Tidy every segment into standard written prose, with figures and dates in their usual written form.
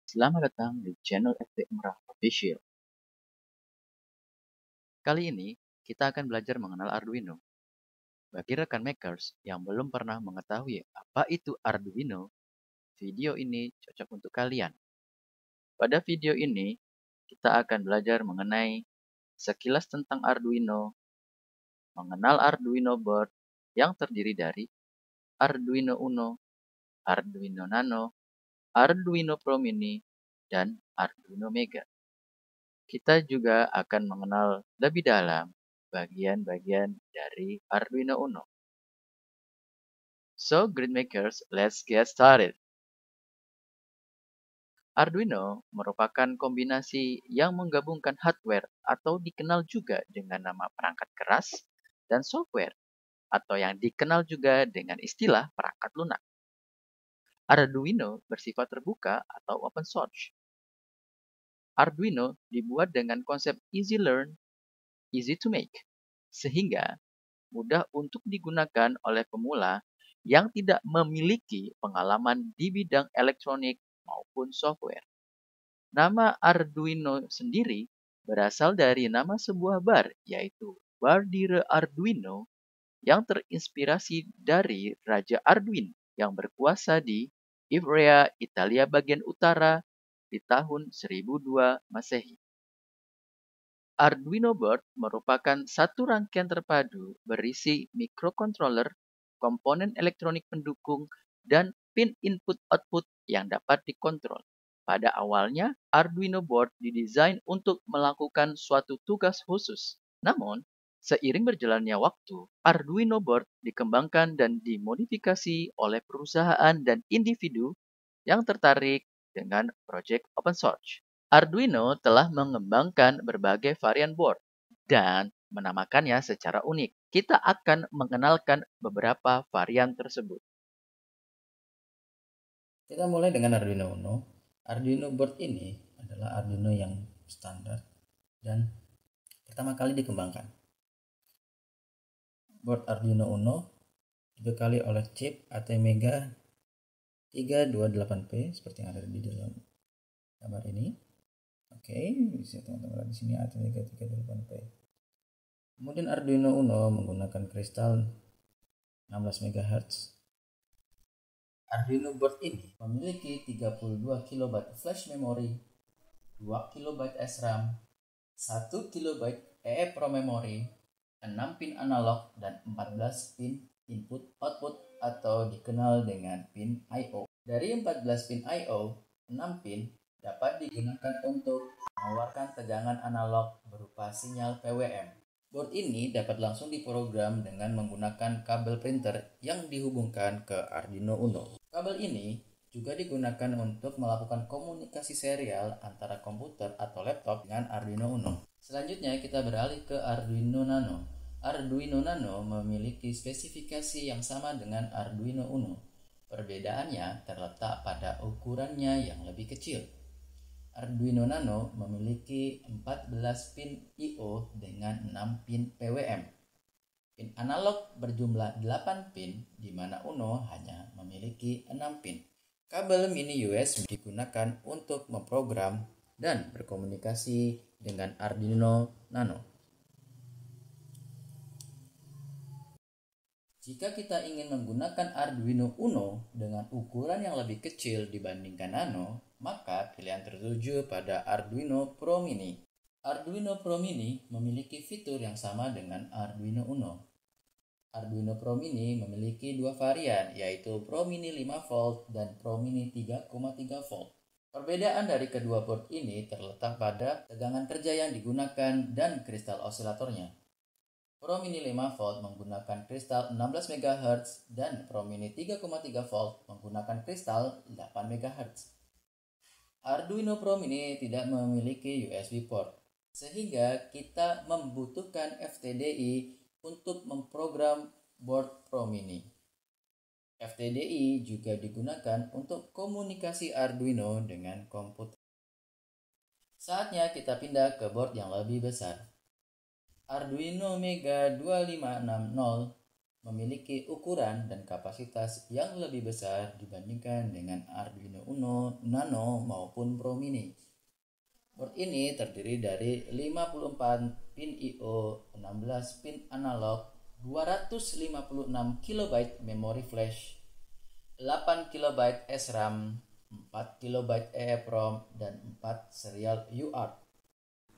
Selamat datang di channel FT Emrah Official. Kali ini kita akan belajar mengenal Arduino. Bagi rekan makers yang belum pernah mengetahui apa itu Arduino, video ini cocok untuk kalian. Pada video ini, kita akan belajar mengenai sekilas tentang Arduino, mengenal Arduino board yang terdiri dari Arduino Uno, Arduino Nano, Arduino Pro Mini, dan Arduino Mega. Kita juga akan mengenal lebih dalam bagian-bagian dari Arduino Uno. So, grid makers, let's get started. Arduino merupakan kombinasi yang menggabungkan hardware atau dikenal juga dengan nama perangkat keras dan software atau yang dikenal juga dengan istilah perangkat lunak. Arduino bersifat terbuka atau open source. Arduino dibuat dengan konsep easy learn, easy to make, sehingga mudah untuk digunakan oleh pemula yang tidak memiliki pengalaman di bidang elektronik maupun software. Nama Arduino sendiri berasal dari nama sebuah bar, yaitu Bar di Arduino, yang terinspirasi dari Raja Arduin yang berkuasa di Ivrea, Italia bagian utara di tahun 1002 Masehi. Arduino Board merupakan satu rangkaian terpadu berisi microcontroller, komponen elektronik pendukung, dan pin input-output yang dapat dikontrol. Pada awalnya, Arduino Board didesain untuk melakukan suatu tugas khusus. Namun, seiring berjalannya waktu, Arduino Board dikembangkan dan dimodifikasi oleh perusahaan dan individu yang tertarik dengan proyek open source. Arduino telah mengembangkan berbagai varian board dan menamakannya secara unik. Kita akan mengenalkan beberapa varian tersebut. Kita mulai dengan Arduino Uno. Arduino board ini adalah Arduino yang standar dan pertama kali dikembangkan. Board Arduino Uno dibekali oleh chip ATmega 328P seperti yang ada di dalam gambar ini. Oke, bisa teman-teman lihat di sini ATmega 328P. Kemudian Arduino Uno menggunakan kristal 16 MHz. Arduino board ini memiliki 32 KB flash memory, 2 KB SRAM, 1 KB EEPROM memory, 6 pin analog, dan 14 pin input output atau dikenal dengan pin I/O. Dari 14 pin I/O, 6 pin dapat digunakan untuk mengeluarkan tegangan analog berupa sinyal PWM. Board ini dapat langsung diprogram dengan menggunakan kabel printer yang dihubungkan ke Arduino Uno. Kabel ini juga digunakan untuk melakukan komunikasi serial antara komputer atau laptop dengan Arduino Uno. Selanjutnya kita beralih ke Arduino Nano. Arduino Nano memiliki spesifikasi yang sama dengan Arduino Uno. Perbedaannya terletak pada ukurannya yang lebih kecil. Arduino Nano memiliki 14 pin I/O dengan 6 pin PWM. Pin analog berjumlah 8 pin, di mana Uno hanya memiliki 6 pin. Kabel mini USB digunakan untuk memprogram dan berkomunikasi dengan Arduino Nano. Jika kita ingin menggunakan Arduino Uno dengan ukuran yang lebih kecil dibandingkan Nano, maka pilihan tertuju pada Arduino Pro Mini. Arduino Pro Mini memiliki fitur yang sama dengan Arduino Uno. Arduino Pro Mini memiliki dua varian, yaitu Pro Mini 5V dan Pro Mini 3,3V. Perbedaan dari kedua board ini terletak pada tegangan kerja yang digunakan dan kristal osilatornya. Pro Mini 5V menggunakan kristal 16 MHz dan Pro Mini 3,3V menggunakan kristal 8 MHz. Arduino Pro Mini tidak memiliki USB port, sehingga kita membutuhkan FTDI untuk memprogram board Pro Mini. FTDI juga digunakan untuk komunikasi Arduino dengan komputer. Saatnya kita pindah ke board yang lebih besar. Arduino Mega 2560 memiliki ukuran dan kapasitas yang lebih besar dibandingkan dengan Arduino Uno, Nano maupun Pro Mini. Board ini terdiri dari 54 pin I/O, 16 pin analog, 256 KB memori flash, 8 KB SRAM, 4 KB EEPROM, dan 4 serial UART.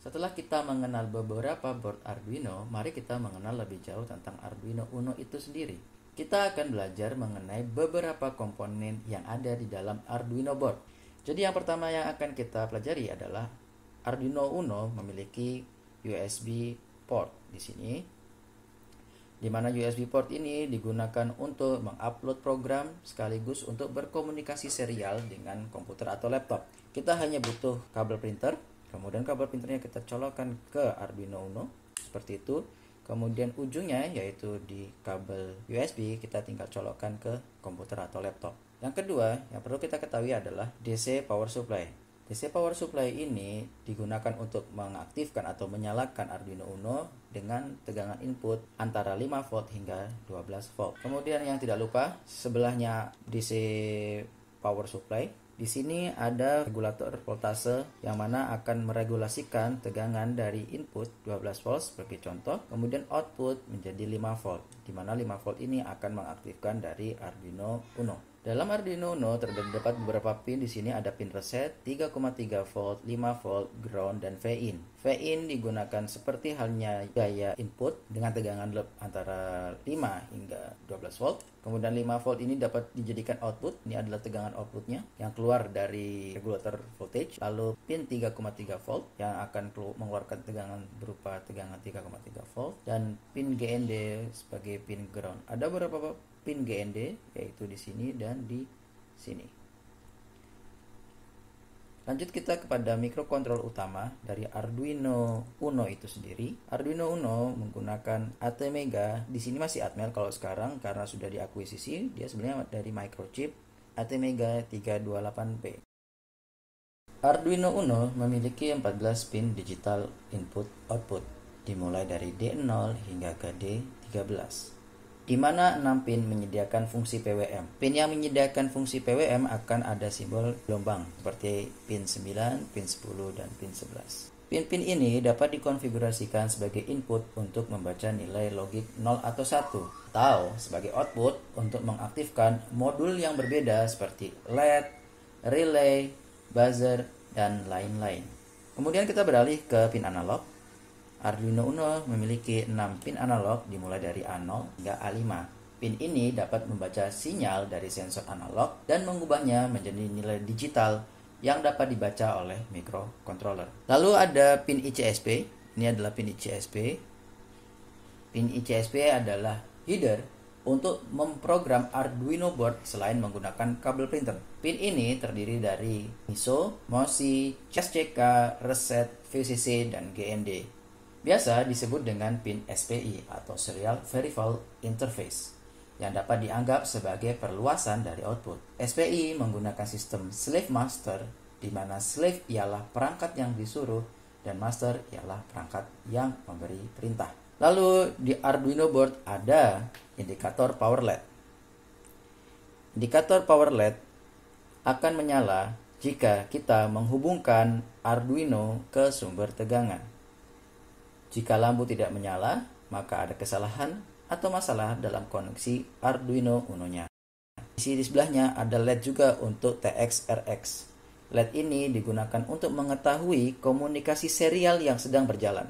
Setelah kita mengenal beberapa board Arduino, mari kita mengenal lebih jauh tentang Arduino Uno itu sendiri. Kita akan belajar mengenai beberapa komponen yang ada di dalam Arduino board. Jadi yang pertama yang akan kita pelajari adalah Arduino Uno memiliki USB port di sini, di mana USB port ini digunakan untuk mengupload program sekaligus untuk berkomunikasi serial dengan komputer atau laptop. Kita hanya butuh kabel printer, kemudian kabel printernya kita colokkan ke Arduino Uno seperti itu. Kemudian ujungnya yaitu di kabel USB kita tinggal colokkan ke komputer atau laptop. Yang kedua yang perlu kita ketahui adalah DC power supply. DC power supply ini digunakan untuk mengaktifkan atau menyalakan Arduino Uno dengan tegangan input antara 5 volt hingga 12 volt. Kemudian yang tidak lupa, sebelahnya DC power supply, di sini ada regulator voltase yang mana akan meregulasikan tegangan dari input 12 volt sebagai contoh, kemudian output menjadi 5 volt, di mana 5 volt ini akan mengaktifkan dari Arduino Uno. Dalam Arduino Uno terdapat beberapa pin. Di sini ada pin reset, 3,3 volt, 5 volt, ground, dan V-in. V-in digunakan seperti halnya gaya input dengan tegangan antara 5 hingga 12 volt. Kemudian 5 volt ini dapat dijadikan output. Ini adalah tegangan outputnya yang keluar dari regulator voltage. Lalu pin 3,3 volt yang akan mengeluarkan tegangan berupa tegangan 3,3 volt. Dan pin GND sebagai pin ground. Ada beberapa pin GND yaitu di sini dan di sini. Lanjut kita kepada mikrokontrol utama dari Arduino Uno itu sendiri. Arduino Uno menggunakan ATmega. Di sini masih Atmel kalau sekarang karena sudah diakuisisi. Dia sebenarnya dari microchip ATmega 328P. Arduino Uno memiliki 14 pin digital input output dimulai dari D0 hingga ke D13. Di mana 6 pin menyediakan fungsi PWM. Pin yang menyediakan fungsi PWM akan ada simbol gelombang seperti pin 9, pin 10, dan pin 11. Pin-pin ini dapat dikonfigurasikan sebagai input untuk membaca nilai logik 0 atau 1, atau sebagai output untuk mengaktifkan modul yang berbeda seperti LED, relay, buzzer, dan lain-lain. Kemudian kita beralih ke pin analog. Arduino Uno memiliki 6 pin analog dimulai dari A0 hingga A5. Pin ini dapat membaca sinyal dari sensor analog dan mengubahnya menjadi nilai digital yang dapat dibaca oleh microcontroller. Lalu ada pin ICSP. Ini adalah pin ICSP. Pin ICSP adalah header untuk memprogram Arduino board selain menggunakan kabel printer. Pin ini terdiri dari MISO, MOSI, SCK, reset, VCC, dan GND. Biasa disebut dengan pin SPI atau Serial Peripheral Interface yang dapat dianggap sebagai perluasan dari output. SPI menggunakan sistem slave master di mana slave ialah perangkat yang disuruh dan master ialah perangkat yang memberi perintah. Lalu di Arduino board ada indikator power LED. Indikator power LED akan menyala jika kita menghubungkan Arduino ke sumber tegangan. Jika lampu tidak menyala, maka ada kesalahan atau masalah dalam koneksi Arduino Uno-nya. Di sebelahnya ada LED juga untuk TX-RX. LED ini digunakan untuk mengetahui komunikasi serial yang sedang berjalan.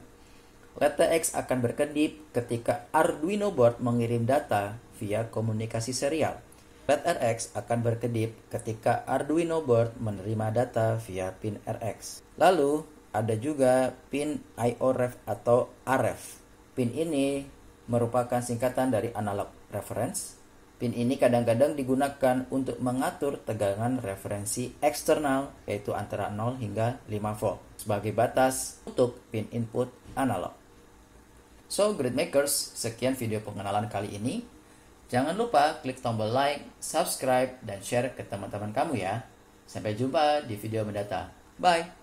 LED TX akan berkedip ketika Arduino board mengirim data via komunikasi serial. LED RX akan berkedip ketika Arduino board menerima data via pin RX. Lalu, ada juga pin I/O ref atau RF. Pin ini merupakan singkatan dari analog reference. Pin ini kadang-kadang digunakan untuk mengatur tegangan referensi eksternal yaitu antara 0 hingga 5 volt sebagai batas untuk pin input analog. So, grid makers, sekian video pengenalan kali ini. Jangan lupa klik tombol like, subscribe, dan share ke teman-teman kamu ya. Sampai jumpa di video mendatang. Bye!